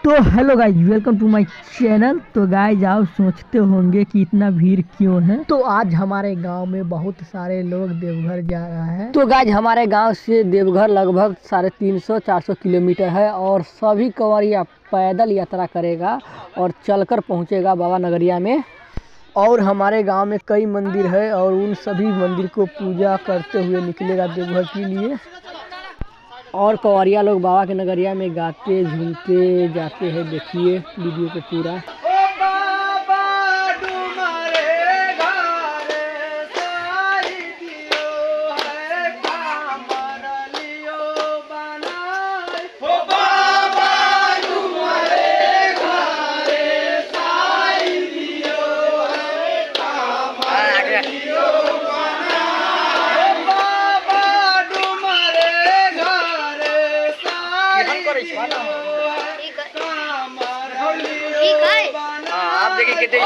तो hello guys, welcome to my channel. तो guys आप सोचते होंगे कि इतना भीड़ क्यों है। तो आज हमारे गांव में बहुत सारे लोग देवघर जा रहा है। तो गाइज हमारे गांव से देवघर लगभग 350-400 किलोमीटर है और सभी कंवरिया पैदल यात्रा करेगा और चलकर पहुंचेगा बाबा नगरिया में। और हमारे गांव में कई मंदिर है और उन सभी मंदिर को पूजा करते हुए निकलेगा देवघर के लिए। और कंवरिया लोग बाबा के नगरिया में गाते झूमते जाते हैं। देखिए वीडियो को पूरा। आप देखिए कितने